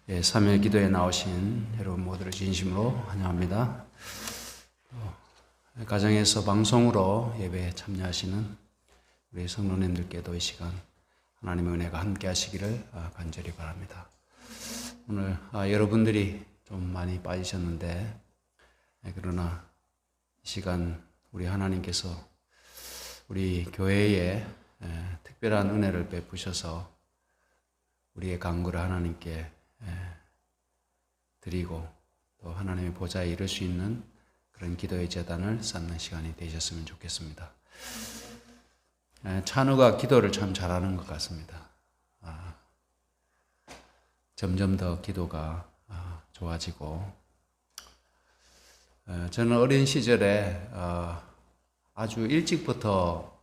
3일 기도에 나오신 여러분 모두를 진심으로 환영합니다. 가정에서 방송으로 예배에 참여하시는 우리 성도님들께도 이 시간 하나님의 은혜가 함께 하시기를 간절히 바랍니다. 오늘 여러분들이 좀 많이 빠지셨는데 그러나 이 시간 우리 하나님께서 우리 교회에 특별한 은혜를 베푸셔서 우리의 간구를 하나님께 드리고 또 하나님의 보좌에 이를 수 있는 그런 기도의 제단을 쌓는 시간이 되셨으면 좋겠습니다. 찬우가 기도를 참 잘하는 것 같습니다. 점점 더 기도가 좋아지고 저는 어린 시절에 아주 일찍부터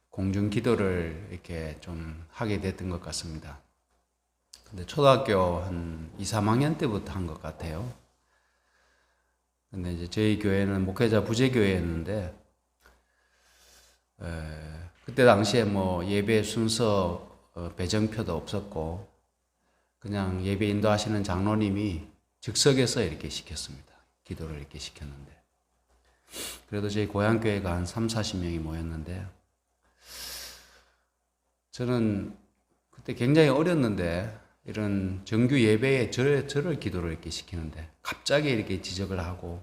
공중 기도를 이렇게 좀 하게 됐던 것 같습니다. 근데 초등학교 한 2, 3학년 때부터 한 것 같아요. 근데 이제 저희 교회는 목회자 부재교회였는데, 그때 당시에 뭐 예배 순서 배정표도 없었고, 그냥 예배 인도하시는 장로님이 즉석에서 이렇게 시켰습니다. 기도를 이렇게 시켰는데. 그래도 저희 고향교회가 한 3, 40명이 모였는데, 저는 그때 굉장히 어렸는데, 이런 정규 예배에 저를 기도를 이렇게 시키는데 갑자기 이렇게 지적을 하고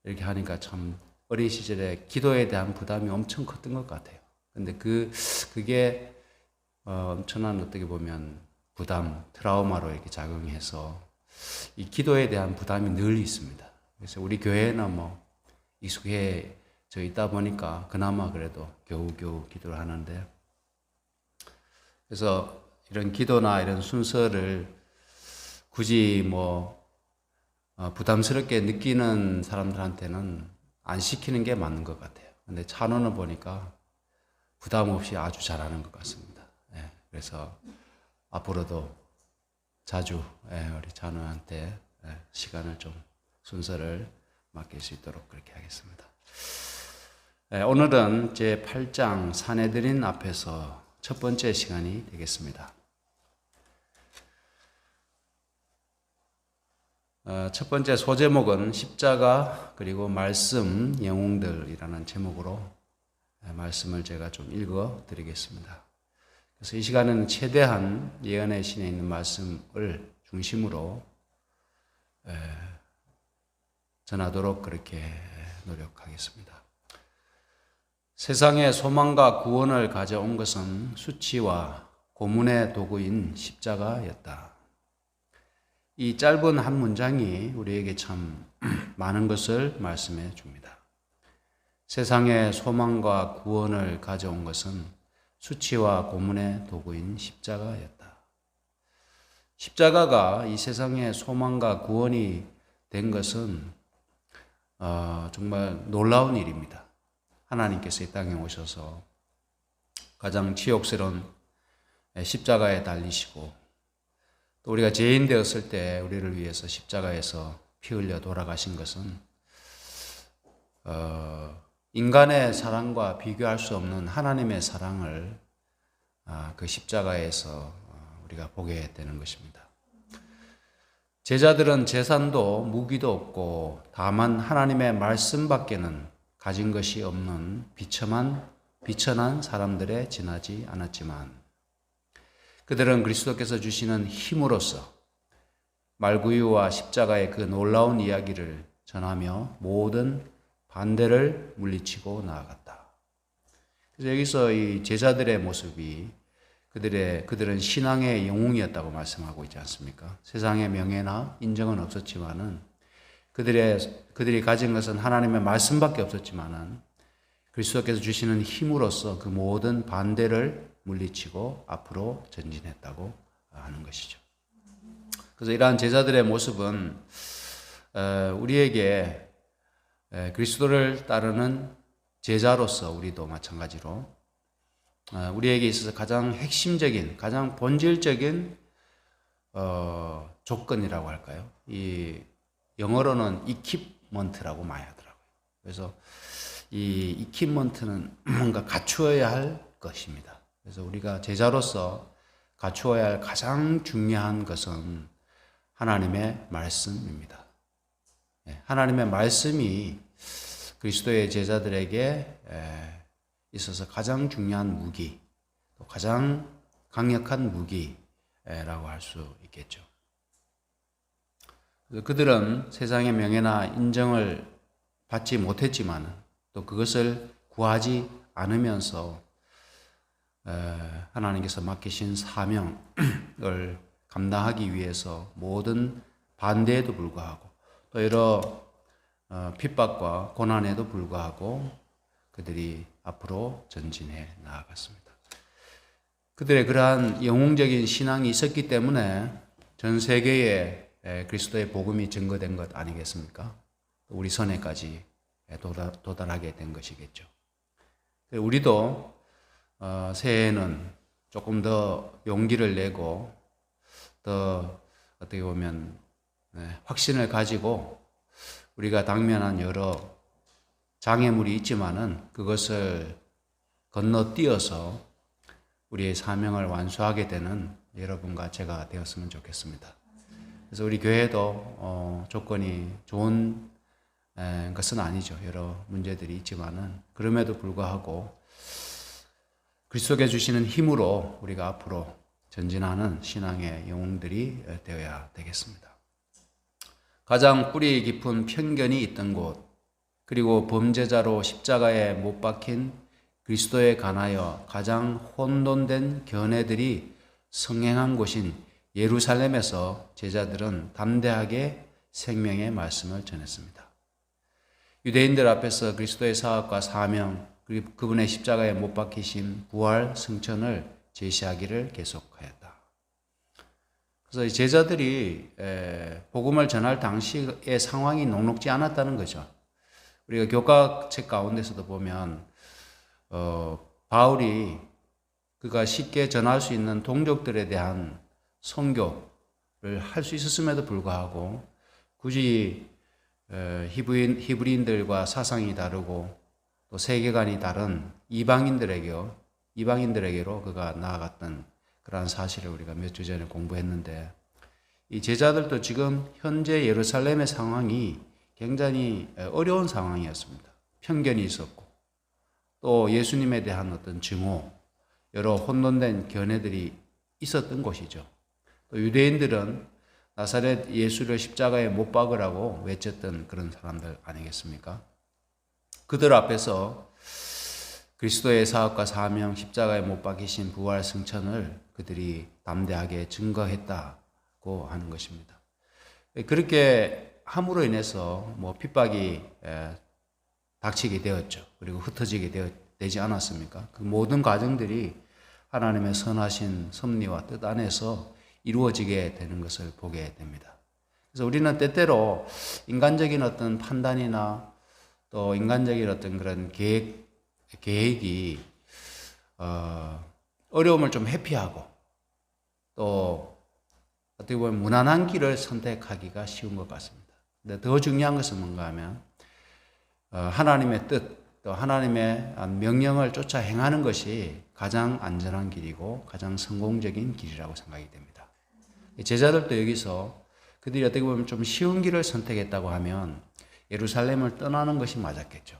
이렇게 하니까 참 어린 시절에 기도에 대한 부담이 엄청 컸던 것 같아요. 근데 그게 엄청난 어떻게 보면 부담, 트라우마로 이렇게 작용해서 이 기도에 대한 부담이 늘 있습니다. 그래서 우리 교회는 뭐 익숙해져 있다 보니까 그나마 그래도 겨우겨우 기도를 하는데, 그래서 이런 기도나 이런 순서를 굳이 부담스럽게 느끼는 사람들한테는 안 시키는 게 맞는 것 같아요. 근데 찬호는 보니까 부담 없이 아주 잘하는 것 같습니다. 그래서 앞으로도 자주 우리 찬호한테 시간을 좀 순서를 맡길 수 있도록 그렇게 하겠습니다. 오늘은 제 8장 사내들인 앞에서 첫 번째 시간이 되겠습니다. 첫 번째 소제목은 십자가 그리고 말씀 영웅들이라는 제목으로 말씀을 제가 좀 읽어 드리겠습니다. 그래서 이 시간에는 최대한 예언의 신에 있는 말씀을 중심으로 전하도록 그렇게 노력하겠습니다. 세상에 소망과 구원을 가져온 것은 수치와 고문의 도구인 십자가였다. 이 짧은 한 문장이 우리에게 참 많은 것을 말씀해 줍니다. 세상에 소망과 구원을 가져온 것은 수치와 고문의 도구인 십자가였다. 십자가가 이 세상에 소망과 구원이 된 것은 정말 놀라운 일입니다. 하나님께서 이 땅에 오셔서 가장 치욕스러운 십자가에 달리시고 또 우리가 죄인 되었을 때 우리를 위해서 십자가에서 피 흘려 돌아가신 것은 인간의 사랑과 비교할 수 없는 하나님의 사랑을 그 십자가에서 우리가 보게 되는 것입니다. 제자들은 재산도 무기도 없고 다만 하나님의 말씀밖에는 가진 것이 없는 비천한 사람들에 지나지 않았지만 그들은 그리스도께서 주시는 힘으로써 말구유와 십자가의 그 놀라운 이야기를 전하며 모든 반대를 물리치고 나아갔다. 그래서 여기서 이 제자들의 모습이 그들은 신앙의 영웅이었다고 말씀하고 있지 않습니까? 세상의 명예나 인정은 없었지만은 그들이 가진 것은 하나님의 말씀밖에 없었지만은 그리스도께서 주시는 힘으로써 그 모든 반대를 물리치고 앞으로 전진했다고 하는 것이죠. 그래서 이러한 제자들의 모습은 우리에게 그리스도를 따르는 제자로서 우리도 마찬가지로 우리에게 있어서 가장 핵심적인, 가장 본질적인 조건이라고 할까요? 이 영어로는 equipment라고 많이 하더라고요. 그래서 이 equipment는 뭔가 갖추어야 할 것입니다. 그래서 우리가 제자로서 갖추어야 할 가장 중요한 것은 하나님의 말씀입니다. 하나님의 말씀이 그리스도의 제자들에게 있어서 가장 중요한 무기, 또 가장 강력한 무기라고 할 수 있겠죠. 그들은 세상의 명예나 인정을 받지 못했지만 또 그것을 구하지 않으면서 하나님께서 맡기신 사명을 감당하기 위해서 모든 반대에도 불구하고 또 여러 핍박과 고난에도 불구하고 그들이 앞으로 전진해 나아갔습니다. 그들의 그러한 영웅적인 신앙이 있었기 때문에 전 세계에 그리스도의 복음이 증거된 것 아니겠습니까? 우리 선에까지 도달하게 된 것이겠죠. 우리도 새해에는 조금 더 용기를 내고 더 어떻게 보면 확신을 가지고 우리가 당면한 여러 장애물이 있지만은 그것을 건너뛰어서 우리의 사명을 완수하게 되는 여러분과 제가 되었으면 좋겠습니다. 그래서 우리 교회도 조건이 좋은 것은 아니죠. 여러 문제들이 있지만은 그럼에도 불구하고 그리스도께 주시는 힘으로 우리가 앞으로 전진하는 신앙의 영웅들이 되어야 되겠습니다. 가장 뿌리 깊은 편견이 있던 곳, 그리고 범죄자로 십자가에 못 박힌 그리스도에 관하여 가장 혼돈된 견해들이 성행한 곳인 예루살렘에서 제자들은 담대하게 생명의 말씀을 전했습니다. 유대인들 앞에서 그리스도의 사역과 사명, 그리고 그분의 십자가에 못 박히신 부활 승천을 제시하기를 계속하였다. 그래서 제자들이 복음을 전할 당시의 상황이 녹록지 않았다는 거죠. 우리가 교과책 가운데서도 보면 바울이 그가 쉽게 전할 수 있는 동족들에 대한 선교를 할 수 있었음에도 불구하고 굳이 히브리인들과 사상이 다르고 또 세계관이 다른 이방인들에게로 그가 나아갔던 그러한 사실을 우리가 몇 주 전에 공부했는데, 이 제자들도 지금 현재 예루살렘의 상황이 굉장히 어려운 상황이었습니다. 편견이 있었고 또 예수님에 대한 어떤 증오, 여러 혼돈된 견해들이 있었던 곳이죠. 또 유대인들은 나사렛 예수를 십자가에 못 박으라고 외쳤던 그런 사람들 아니겠습니까? 그들 앞에서 그리스도의 사역과 사명, 십자가에 못 박히신 부활 승천을 그들이 담대하게 증거했다고 하는 것입니다. 그렇게 함으로 인해서 핍박이 닥치게 되었죠. 그리고 흩어지게 되지 않았습니까? 그 모든 과정들이 하나님의 선하신 섭리와 뜻 안에서 이루어지게 되는 것을 보게 됩니다. 그래서 우리는 때때로 인간적인 어떤 판단이나 또 인간적인 어떤 그런 계획이 어려움을 좀 회피하고 또 어떻게 보면 무난한 길을 선택하기가 쉬운 것 같습니다. 근데 더 중요한 것은 뭔가 하면 하나님의 뜻, 또 하나님의 명령을 쫓아 행하는 것이 가장 안전한 길이고 가장 성공적인 길이라고 생각이 됩니다. 제자들도 여기서 그들이 어떻게 보면 좀 쉬운 길을 선택했다고 하면 예루살렘을 떠나는 것이 맞았겠죠.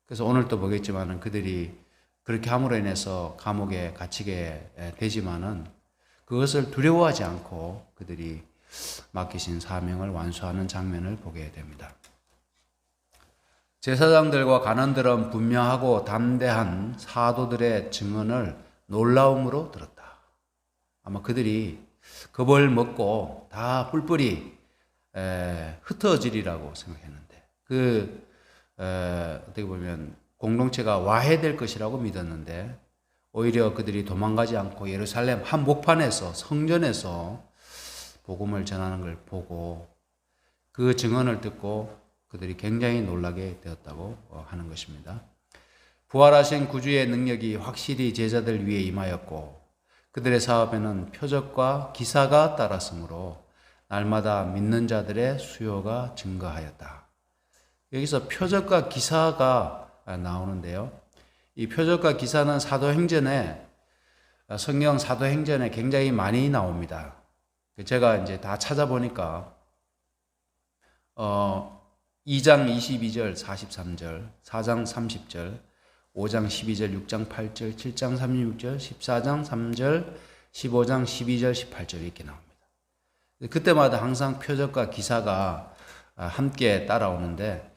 그래서 오늘 또 보겠지만은 그들이 그렇게 함으로 인해서 감옥에 갇히게 되지만은 그것을 두려워하지 않고 그들이 맡기신 사명을 완수하는 장면을 보게 됩니다. 제사장들과 관원들은 분명하고 담대한 사도들의 증언을 놀라움으로 들었다. 아마 그들이 겁을 먹고 다 뿔뿔이 흩어지리라고 생각했는데 어떻게 보면 공동체가 와해될 것이라고 믿었는데 오히려 그들이 도망가지 않고 예루살렘 한복판에서 성전에서 복음을 전하는 걸 보고 그 증언을 듣고 그들이 굉장히 놀라게 되었다고 하는 것입니다. 부활하신 구주의 능력이 확실히 제자들 위에 임하였고 그들의 사업에는 표적과 기사가 따랐으므로 날마다 믿는 자들의 수요가 증가하였다. 여기서 표적과 기사가 나오는데요. 이 표적과 기사는 사도행전에 성경 사도행전에 굉장히 많이 나옵니다. 제가 이제 다 찾아보니까 2장 22절, 43절, 4장 30절, 5장 12절, 6장 8절, 7장 36절, 14장 3절, 15장 12절, 18절 이렇게 나옵니다. 그때마다 항상 표적과 기사가 함께 따라오는데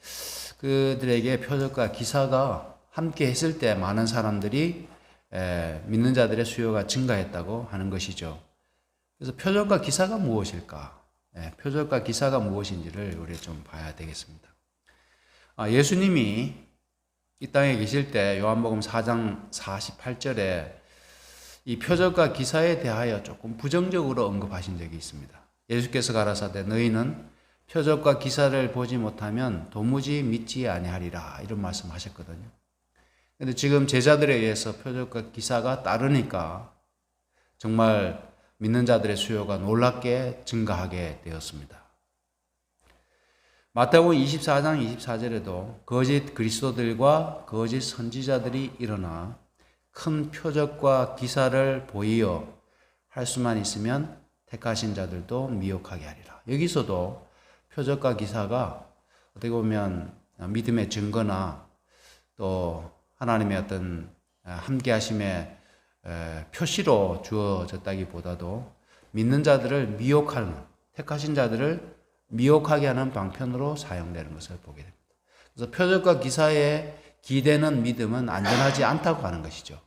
그들에게 표적과 기사가 함께 했을 때 많은 사람들이 믿는 자들의 수요가 증가했다고 하는 것이죠. 그래서 표적과 기사가 무엇일까? 표적과 기사가 무엇인지를 우리 좀 봐야 되겠습니다. 예수님이 이 땅에 계실 때 요한복음 4장 48절에 이 표적과 기사에 대하여 조금 부정적으로 언급하신 적이 있습니다. 예수께서 가라사대 너희는 표적과 기사를 보지 못하면 도무지 믿지 아니하리라 이런 말씀하셨거든요. 그런데 지금 제자들에 의해서 표적과 기사가 따르니까 정말 믿는 자들의 수요가 놀랍게 증가하게 되었습니다. 마태복음 24장 24절에도 거짓 그리스도들과 거짓 선지자들이 일어나 큰 표적과 기사를 보이어 할 수만 있으면 택하신 자들도 미혹하게 하리라. 여기서도 표적과 기사가 어떻게 보면 믿음의 증거나 또 하나님의 어떤 함께 하심의 표시로 주어졌다기보다도 믿는 자들을 미혹하는, 택하신 자들을 미혹하게 하는 방편으로 사용되는 것을 보게 됩니다. 그래서 표적과 기사에 기대는 믿음은 안전하지 않다고 하는 것이죠.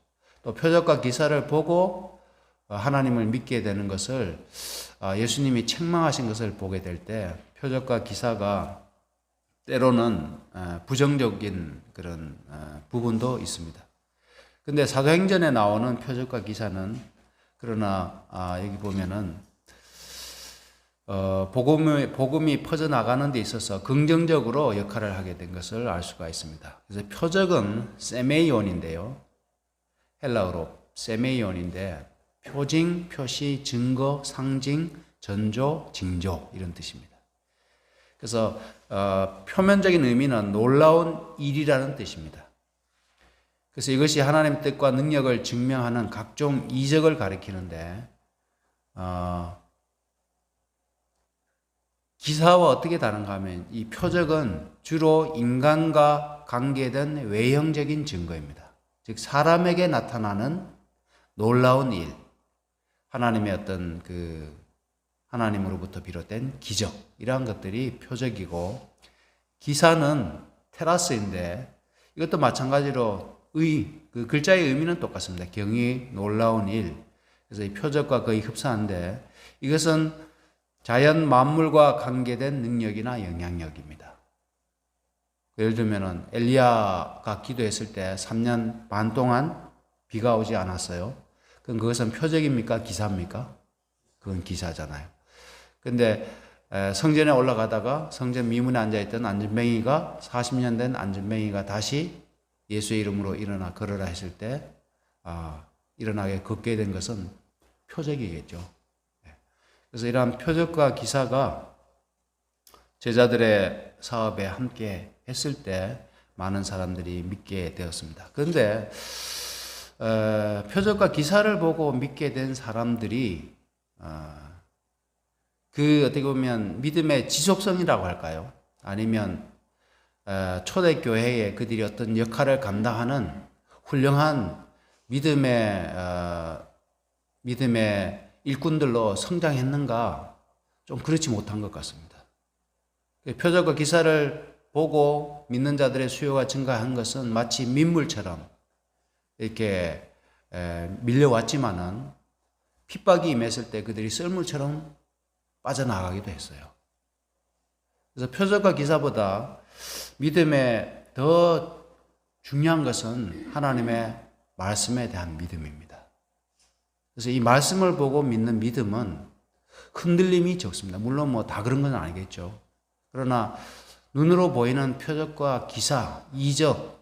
또 표적과 기사를 보고 하나님을 믿게 되는 것을 예수님이 책망하신 것을 보게 될 때 표적과 기사가 때로는 부정적인 그런 부분도 있습니다. 근데 사도행전에 나오는 표적과 기사는 그러나 여기 보면은 복음이 퍼져나가는 데 있어서 긍정적으로 역할을 하게 된 것을 알 수가 있습니다. 그래서 표적은 세메이온인데요. 헬라어로 세메이온인데 표징, 표시, 증거, 상징, 전조, 징조 이런 뜻입니다. 그래서 표면적인 의미는 놀라운 일이라는 뜻입니다. 그래서 이것이 하나님의 뜻과 능력을 증명하는 각종 이적을 가리키는데 기사와 어떻게 다른가 하면 이 표적은 주로 인간과 관계된 외형적인 증거입니다. 즉 사람에게 나타나는 놀라운 일, 하나님의 어떤 하나님으로부터 비롯된 기적 이러한 것들이 표적이고 기사는 테라스인데 이것도 마찬가지로 그 글자의 의미는 똑같습니다. 경이, 놀라운 일. 그래서 이 표적과 거의 흡사한데 이것은 자연 만물과 관계된 능력이나 영향력입니다. 예를 들면은 엘리야가 기도했을 때 3년 반 동안 비가 오지 않았어요. 그럼 그것은 표적입니까? 기사입니까? 그건 기사잖아요. 근데 성전에 올라가다가 성전 미문에 앉아있던 안전뱅이가 40년 된 안전뱅이가 다시 예수의 이름으로 일어나 걸으라 했을 때 일어나게 걷게 된 것은 표적이겠죠. 그래서 이러한 표적과 기사가 제자들의 사업에 함께 했을 때 많은 사람들이 믿게 되었습니다. 그런데 표적과 기사를 보고 믿게 된 사람들이 어떻게 보면 믿음의 지속성이라고 할까요? 아니면 초대교회에 그들이 어떤 역할을 감당하는 훌륭한 믿음의 일꾼들로 성장했는가? 좀 그렇지 못한 것 같습니다. 표적과 기사를 보고 믿는 자들의 수요가 증가한 것은 마치 민물처럼 이렇게 밀려왔지만은 핍박이 임했을 때 그들이 썰물처럼 빠져나가기도 했어요. 그래서 표적과 기사보다 믿음에 더 중요한 것은 하나님의 말씀에 대한 믿음입니다. 그래서 이 말씀을 보고 믿는 믿음은 흔들림이 적습니다. 물론 다 그런 건 아니겠죠. 그러나 눈으로 보이는 표적과 기사, 이적,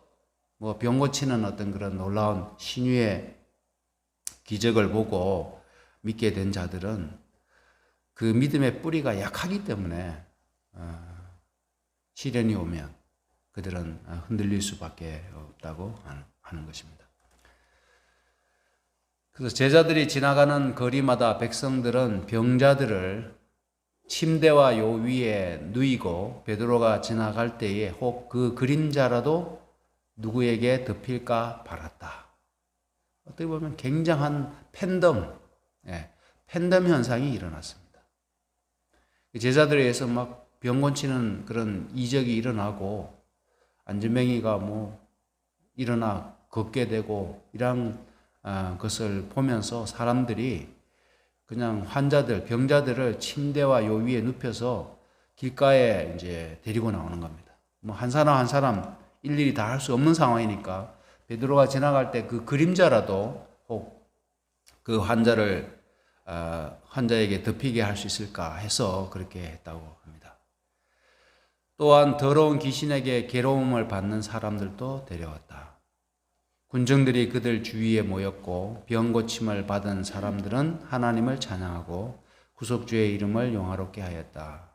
병 고치는 어떤 그런 놀라운 신유의 기적을 보고 믿게 된 자들은 그 믿음의 뿌리가 약하기 때문에 시련이 오면 그들은 흔들릴 수밖에 없다고 하는 것입니다. 그래서 제자들이 지나가는 거리마다 백성들은 병자들을 침대와 요 위에 누이고 베드로가 지나갈 때에 혹 그 그림자라도 누구에게 덮일까 바랐다. 어떻게 보면 굉장한 팬덤 현상이 일어났습니다. 제자들에 의해서 막 병 고치는 그런 이적이 일어나고 안전뱅이가 일어나 걷게 되고 이런 것을 보면서 사람들이 그냥 병자들을 침대와 요 위에 눕혀서 길가에 이제 데리고 나오는 겁니다. 한 사람 한 사람 일일이 다 할 수 없는 상황이니까 베드로가 지나갈 때 그 그림자라도 혹 그 환자에게 덮이게 할 수 있을까 해서 그렇게 했다고 합니다. 또한 더러운 귀신에게 괴로움을 받는 사람들도 데려왔다. 군중들이 그들 주위에 모였고 병 고침을 받은 사람들은 하나님을 찬양하고 구속주의 이름을 영화롭게 하였다.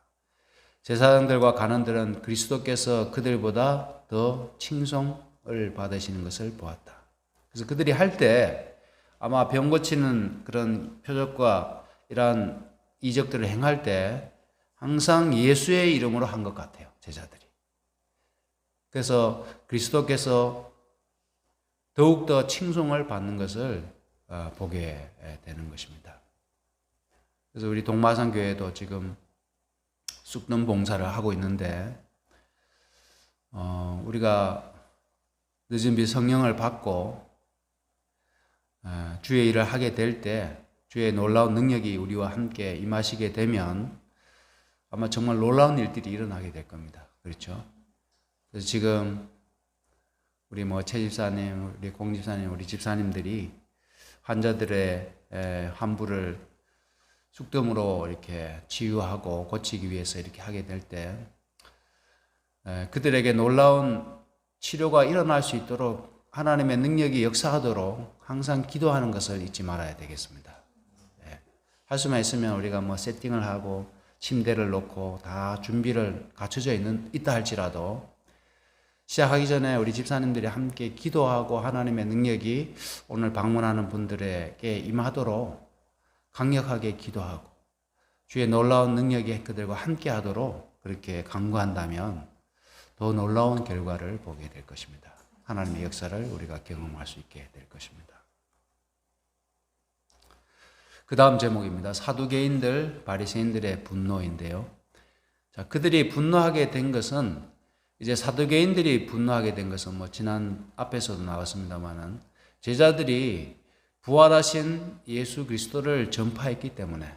제사장들과 간원들은 그리스도께서 그들보다 더 칭송을 받으시는 것을 보았다. 그래서 그들이 할 때 아마 병 고치는 그런 표적과 이러한 이적들을 행할 때 항상 예수의 이름으로 한 것 같아요, 제자들이. 그래서 그리스도께서 더욱더 칭송을 받는 것을 보게 되는 것입니다. 그래서 우리 동마산 교회도 지금 쑥덤 봉사를 하고 있는데 우리가 늦은 빛 성령을 받고 주의 일을 하게 될 때 주의 놀라운 능력이 우리와 함께 임하시게 되면 아마 정말 놀라운 일들이 일어나게 될 겁니다. 그렇죠? 그래서 지금 우리 최 집사님, 우리 공 집사님, 우리 집사님들이 환자들의 환부를 쑥덤으로 이렇게 치유하고 고치기 위해서 이렇게 하게 될 때 그들에게 놀라운 치료가 일어날 수 있도록 하나님의 능력이 역사하도록 항상 기도하는 것을 잊지 말아야 되겠습니다. 할 수만 있으면 우리가 세팅을 하고 침대를 놓고 다 준비를 갖춰져 있다 할지라도 시작하기 전에 우리 집사님들이 함께 기도하고 하나님의 능력이 오늘 방문하는 분들에게 임하도록 강력하게 기도하고 주의 놀라운 능력이 그들과 함께 하도록 그렇게 강구한다면 더 놀라운 결과를 보게 될 것입니다. 하나님의 역사를 우리가 경험할 수 있게 될 것입니다. 그 다음 제목입니다. 사두개인들, 바리새인들의 분노인데요. 자, 그들이 분노하게 된 것은 이제 사두개인들이 분노하게 된 것은 지난 앞에서도 나왔습니다만은 제자들이 부활하신 예수 그리스도를 전파했기 때문에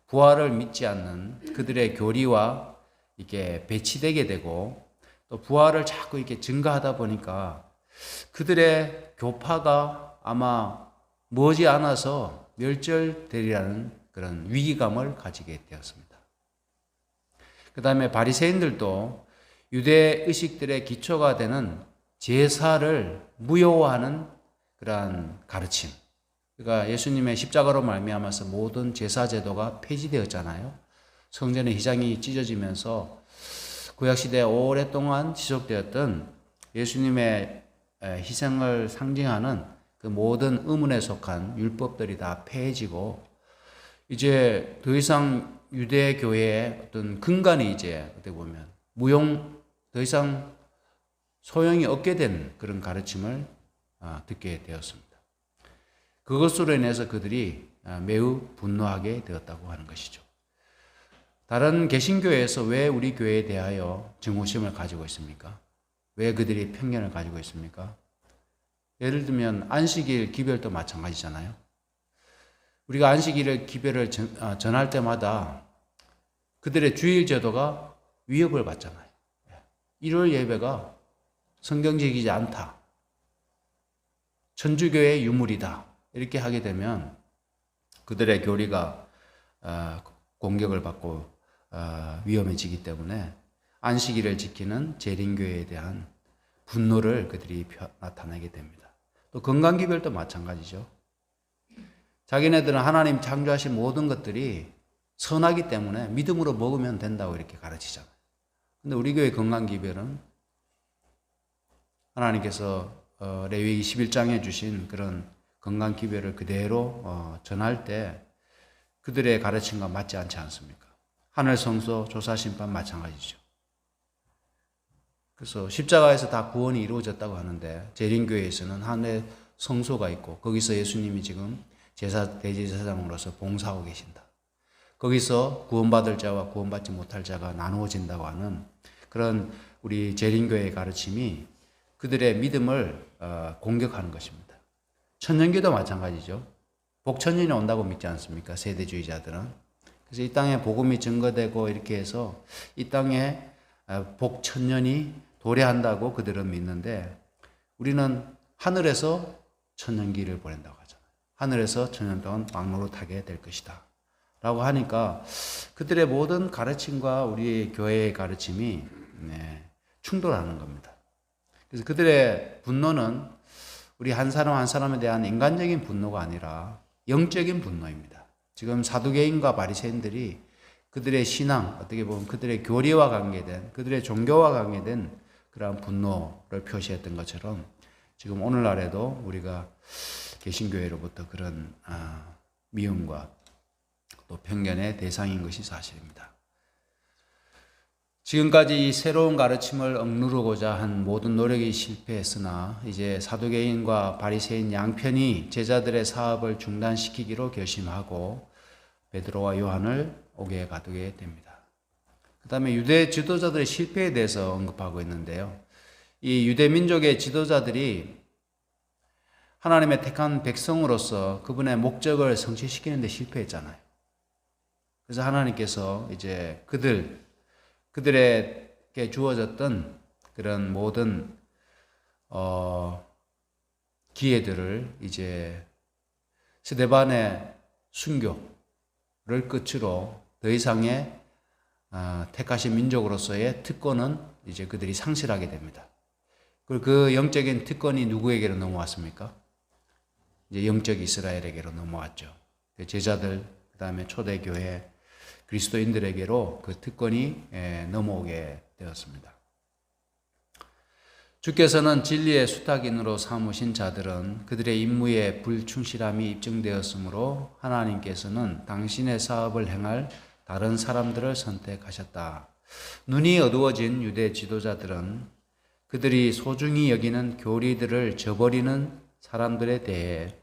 부활을 믿지 않는 그들의 교리와 이게 배치되게 되고 또 부활을 자꾸 이렇게 증가하다 보니까 그들의 교파가 아마 머지않아서 멸절되리라는 그런 위기감을 가지게 되었습니다. 그 다음에 바리새인들도 유대 의식들의 기초가 되는 제사를 무효화하는 그러한 가르침. 그러니까 예수님의 십자가로 말미암아서 모든 제사 제도가 폐지되었잖아요. 성전의 휘장이 찢어지면서 구약시대에 오랫동안 지속되었던 예수님의 희생을 상징하는 그 모든 의문에 속한 율법들이 다 폐해지고 이제 더 이상 유대교회의 어떤 근간이 이제 어떻게 보면 더 이상 소용이 없게 된 그런 가르침을 듣게 되었습니다. 그것으로 인해서 그들이 매우 분노하게 되었다고 하는 것이죠. 다른 개신교회에서 왜 우리 교회에 대하여 증오심을 가지고 있습니까? 왜 그들이 편견을 가지고 있습니까? 예를 들면 안식일 기별도 마찬가지잖아요. 우리가 안식일을 기별을 전할 때마다 그들의 주일 제도가 위협을 받잖아요. 일요일 예배가 성경적이지 않다. 천주교의 유물이다. 이렇게 하게 되면 그들의 교리가 공격을 받고 위험해지기 때문에 안식일을 지키는 재림교회에 대한 분노를 그들이 나타내게 됩니다. 또 건강기별도 마찬가지죠. 자기네들은 하나님 창조하신 모든 것들이 선하기 때문에 믿음으로 먹으면 된다고 이렇게 가르치잖아요. 근데 우리 교회 건강기별은 하나님께서 레위기 11장에 주신 그런 건강 기별을 그대로 전할 때 그들의 가르침과 맞지 않지 않습니까? 하늘 성소 조사 심판 마찬가지죠. 그래서 십자가에서 다 구원이 이루어졌다고 하는데 재림교회에서는 하늘 성소가 있고 거기서 예수님이 지금 대제사장으로서 봉사하고 계신다. 거기서 구원받을 자와 구원받지 못할 자가 나누어진다고 하는 그런 우리 재림교회의 가르침이 그들의 믿음을 공격하는 것입니다. 천년교도 마찬가지죠. 복천년이 온다고 믿지 않습니까? 세대주의자들은. 그래서 이 땅에 복음이 증거되고 이렇게 해서 이 땅에 복천년이 도래한다고 그들은 믿는데 우리는 하늘에서 천년기를 보낸다고 하잖아요. 하늘에서 천년 동안 왕노로 타게 될 것이다 라고 하니까 그들의 모든 가르침과 우리 교회의 가르침이 충돌하는 겁니다. 그래서 그들의 분노는 우리 한 사람 한 사람에 대한 인간적인 분노가 아니라 영적인 분노입니다. 지금 사두개인과 바리새인들이 그들의 신앙, 어떻게 보면 그들의 교리와 관계된, 그들의 종교와 관계된 그러한 분노를 표시했던 것처럼 지금 오늘날에도 우리가 개신교회로부터 그런 미움과 또 편견의 대상인 것이 사실입니다. 지금까지 이 새로운 가르침을 억누르고자 한 모든 노력이 실패했으나 이제 사두개인과 바리새인 양편이 제자들의 사업을 중단시키기로 결심하고 베드로와 요한을 옥에 가두게 됩니다. 그 다음에 유대 지도자들의 실패에 대해서 언급하고 있는데요. 이 유대 민족의 지도자들이 하나님의 택한 백성으로서 그분의 목적을 성취시키는 데 실패했잖아요. 그래서 하나님께서 이제 그들에게 주어졌던 그런 모든 기회들을 이제 스데반의 순교를 끝으로 더 이상의 택하신 민족으로서의 특권은 이제 그들이 상실하게 됩니다. 그리고 그 영적인 특권이 누구에게로 넘어왔습니까? 이제 영적 이스라엘에게로 넘어왔죠. 제자들, 그 다음에 초대교회, 그리스도인들에게로 그 특권이 넘어오게 되었습니다. 주께서는 진리의 수탁인으로 삼으신 자들은 그들의 임무에 불충실함이 입증되었으므로 하나님께서는 당신의 사업을 행할 다른 사람들을 선택하셨다. 눈이 어두워진 유대 지도자들은 그들이 소중히 여기는 교리들을 저버리는 사람들에 대해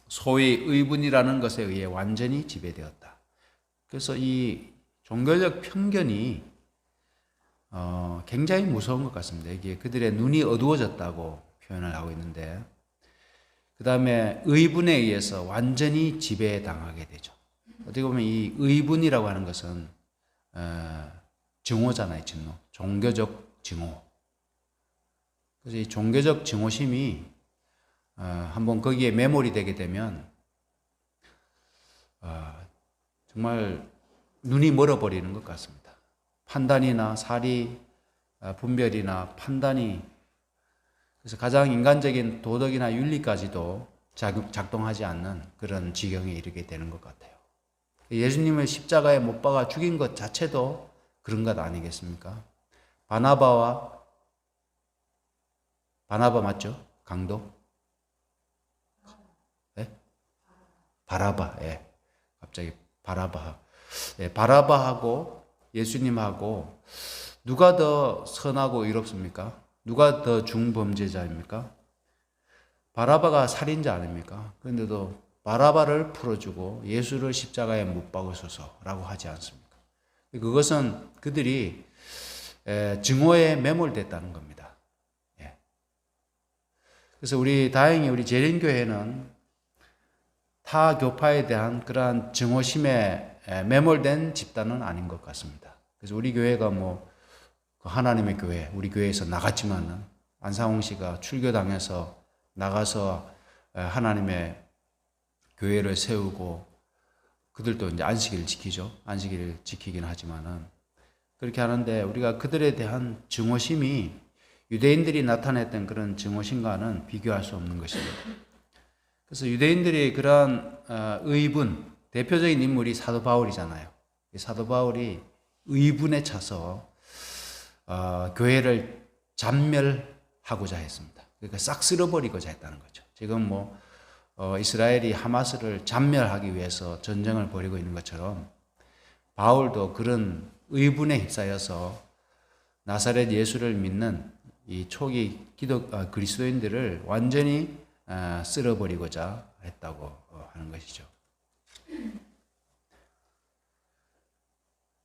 소위 의분이라는 것에 의해 완전히 지배되었다. 그래서 이 종교적 편견이 굉장히 무서운 것 같습니다. 이게 그들의 눈이 어두워졌다고 표현을 하고 있는데 그 다음에 의분에 의해서 완전히 지배당하게 되죠. 어떻게 보면 이 의분이라고 하는 것은 증오잖아요. 증오. 종교적 증오. 그래서 이 종교적 증오심이 한번 거기에 매몰이 되게 되면 정말 눈이 멀어버리는 것 같습니다. 판단이나 사리, 분별이나 판단이 그래서 가장 인간적인 도덕이나 윤리까지도 작동하지 않는 그런 지경에 이르게 되는 것 같아요. 예수님을 십자가에 못 박아 죽인 것 자체도 그런 것 아니겠습니까? 바나바 맞죠? 강도? 네? 바라바, 예. 갑자기 바라바. 예, 바라바하고 예수님하고 누가 더 선하고 의롭습니까? 누가 더 중범죄자입니까? 바라바가 살인자 아닙니까? 그런데도 바라바를 풀어주고 예수를 십자가에 못 박으소서라고 하지 않습니까? 그것은 그들이 증오에 매몰됐다는 겁니다. 예. 그래서 다행히 우리 재림교회는 타 교파에 대한 그러한 증오심에 매몰된 집단은 아닌 것 같습니다. 그래서 우리 교회가 하나님의 교회, 우리 교회에서 나갔지만은 안상홍 씨가 출교당해서 나가서 하나님의 교회를 세우고 그들도 이제 안식일을 지키죠. 안식일을 지키긴 하지만은 그렇게 하는데 우리가 그들에 대한 증오심이 유대인들이 나타냈던 그런 증오심과는 비교할 수 없는 것입니다. 그래서 유대인들이 그러한 의분, 대표적인 인물이 사도 바울이잖아요. 사도 바울이 의분에 차서 교회를 잔멸하고자 했습니다. 그러니까 싹 쓸어버리고자 했다는 거죠. 지금 이스라엘이 하마스를 잔멸하기 위해서 전쟁을 벌이고 있는 것처럼 바울도 그런 의분에 휩싸여서 나사렛 예수를 믿는 이 초기 그리스도인들을 완전히 쓸어버리고자 했다고 하는 것이죠.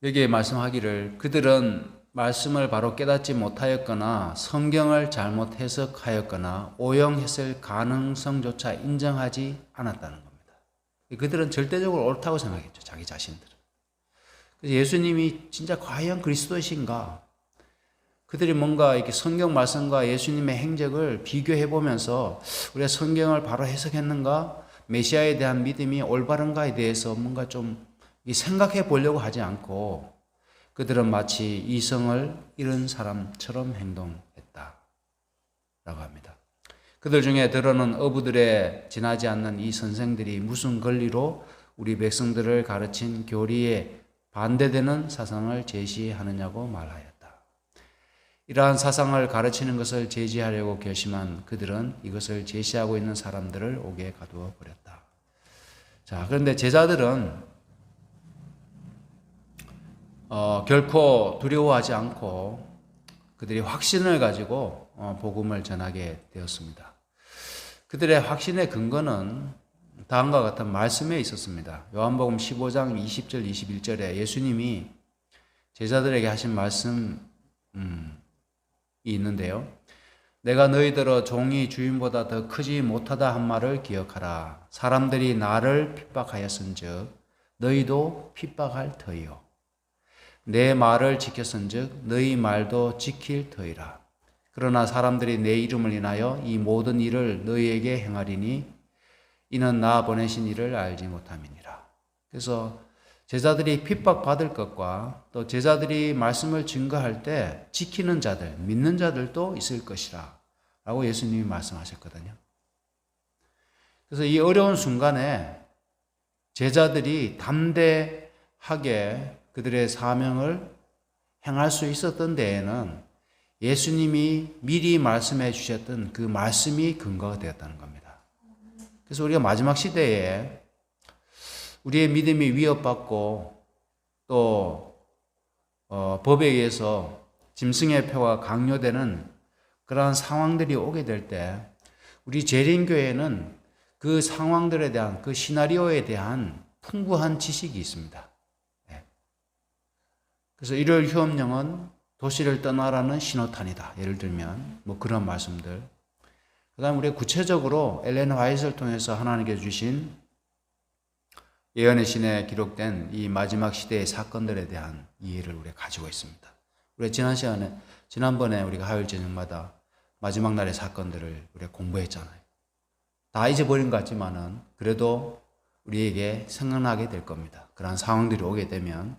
여기에 말씀하기를 그들은 말씀을 바로 깨닫지 못하였거나 성경을 잘못 해석하였거나 오용했을 가능성조차 인정하지 않았다는 겁니다. 그들은 절대적으로 옳다고 생각했죠. 자기 자신들은. 그래서 예수님이 진짜 과연 그리스도이신가? 그들이 뭔가 이렇게 성경 말씀과 예수님의 행적을 비교해 보면서 우리가 성경을 바로 해석했는가? 메시아에 대한 믿음이 올바른가에 대해서 뭔가 좀 생각해 보려고 하지 않고 그들은 마치 이성을 잃은 사람처럼 행동했다 라고 합니다. 그들 중에 들어는 어부들의 지나지 않는 이 선생들이 무슨 권리로 우리 백성들을 가르친 교리에 반대되는 사상을 제시하느냐고 말하였다. 이러한 사상을 가르치는 것을 제지하려고 결심한 그들은 이것을 제시하고 있는 사람들을 옥에 가두어 버렸다. 자, 그런데 제자들은 결코 두려워하지 않고 그들이 확신을 가지고 복음을 전하게 되었습니다. 그들의 확신의 근거는 다음과 같은 말씀에 있었습니다. 요한복음 15장 20절 21절에 예수님이 제자들에게 하신 말씀이 있는데요. 내가 너희들어 종이 주인보다 더 크지 못하다 한 말을 기억하라. 사람들이 나를 핍박하였은즉 너희도 핍박할 터이요. 내 말을 지켰은즉 너희 말도 지킬 터이라. 그러나 사람들이 내 이름을 인하여 이 모든 일을 너희에게 행하리니 이는 나 보내신 이를 알지 못함이니라. 그래서 제자들이 핍박받을 것과 또 제자들이 말씀을 증거할 때 지키는 자들, 믿는 자들도 있을 것이라 라고 예수님이 말씀하셨거든요. 그래서 이 어려운 순간에 제자들이 담대하게 그들의 사명을 행할 수 있었던 데에는 예수님이 미리 말씀해 주셨던 그 말씀이 근거가 되었다는 겁니다. 그래서 우리가 마지막 시대에 우리의 믿음이 위협받고 또 법에 의해서 짐승의 표가 강요되는 그러한 상황들이 오게 될 때 우리 재림교회는 그 상황들에 대한 그 시나리오에 대한 풍부한 지식이 있습니다. 그래서 일요일 휴업령은 도시를 떠나라는 신호탄이다. 예를 들면 뭐 그런 말씀들. 그 다음에 우리가 구체적으로 엘렌 화이트를 통해서 하나님께서 주신 예언의 신에 기록된 이 마지막 시대의 사건들에 대한 이해를 우리가 가지고 있습니다. 우리가 지난번에 우리가 화요일 저녁마다 마지막 날의 사건들을 우리가 공부했잖아요. 다 잊어버린 것 같지만은 그래도 우리에게 생각나게 될 겁니다. 그러한 상황들이 오게 되면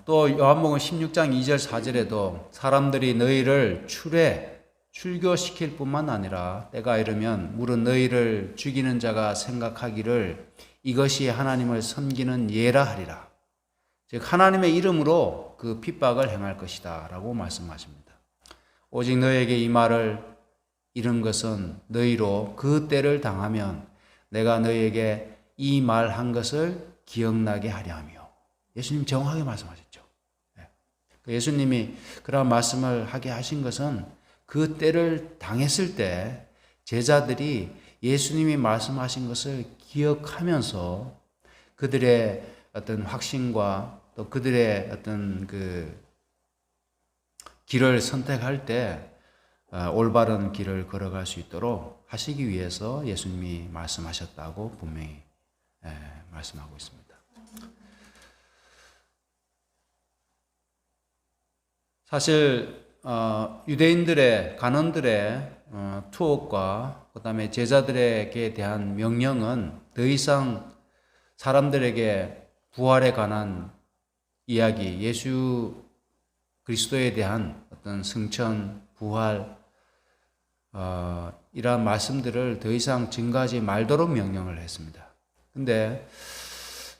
또 요한복음 16장 2절 4절에도 사람들이 너희를 출교시킬 뿐만 아니라 때가 이르면 물은 너희를 죽이는 자가 생각하기를 이것이 하나님을 섬기는 예라 하리라. 즉 하나님의 이름으로 그 핍박을 행할 것이다 라고 말씀하십니다. 오직 너희에게 이 말을 이른 것은 너희로 그 때를 당하면 내가 너희에게 이 말한 것을 기억나게 하려 하며. 예수님 정확하게 말씀하셨죠. 예수님이 그런 말씀을 하게 하신 것은 그 때를 당했을 때 제자들이 예수님이 말씀하신 것을 기억하면서 그들의 어떤 확신과 또 그들의 어떤 그 길을 선택할 때 올바른 길을 걸어갈 수 있도록 하시기 위해서 예수님이 말씀하셨다고 분명히 말씀하고 있습니다. 사실 유대인들의 간원들의 투옥과 그다음에 제자들에게 대한 명령은 더 이상 사람들에게 부활에 관한 이야기, 예수 그리스도에 대한 어떤 승천, 부활 이러한 말씀들을 더 이상 증거하지 말도록 명령을 했습니다. 근데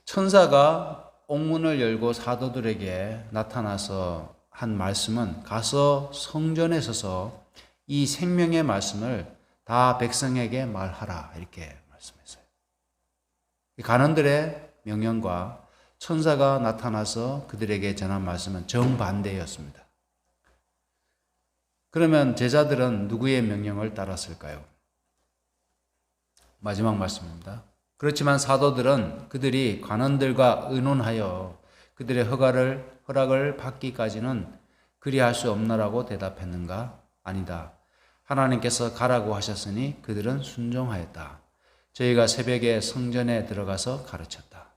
천사가 옥문을 열고 사도들에게 나타나서 한 말씀은 가서 성전에 서서 이 생명의 말씀을 다 백성에게 말하라 이렇게 말씀했어요. 간원들의 명령과 천사가 나타나서 그들에게 전한 말씀은 정반대였습니다. 그러면 제자들은 누구의 명령을 따랐을까요? 마지막 말씀입니다. 그렇지만 사도들은 그들이 관원들과 의논하여 그들의 허락을 받기까지는 그리할 수 없노라고 대답했는가? 아니다. 하나님께서 가라고 하셨으니 그들은 순종하였다. 저희가 새벽에 성전에 들어가서 가르쳤다.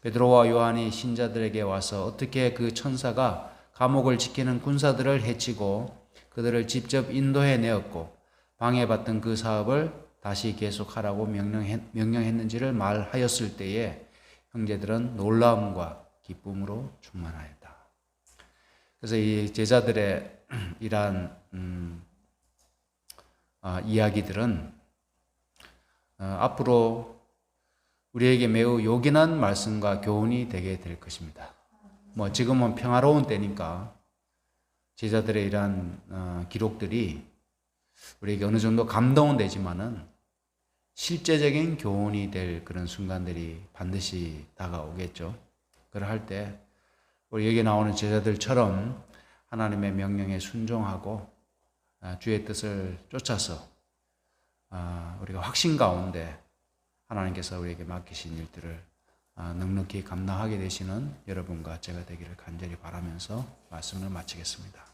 베드로와 요한이 신자들에게 와서 어떻게 그 천사가 감옥을 지키는 군사들을 해치고 그들을 직접 인도해 내었고 방해받던 그 사업을 다시 계속하라고 명령했는지를 말하였을 때에 형제들은 놀라움과 기쁨으로 충만하였다. 그래서 이 제자들의 이러한 이야기들은 앞으로 우리에게 매우 요긴한 말씀과 교훈이 되게 될 것입니다. 지금은 평화로운 때니까 제자들의 이러한 기록들이 우리에게 어느 정도 감동은 되지만은 실제적인 교훈이 될 그런 순간들이 반드시 다가오겠죠. 그럴 때 우리 여기 나오는 제자들처럼 하나님의 명령에 순종하고 주의 뜻을 쫓아서 우리가 확신 가운데 하나님께서 우리에게 맡기신 일들을 넉넉히 감당하게 되시는 여러분과 제가 되기를 간절히 바라면서 말씀을 마치겠습니다.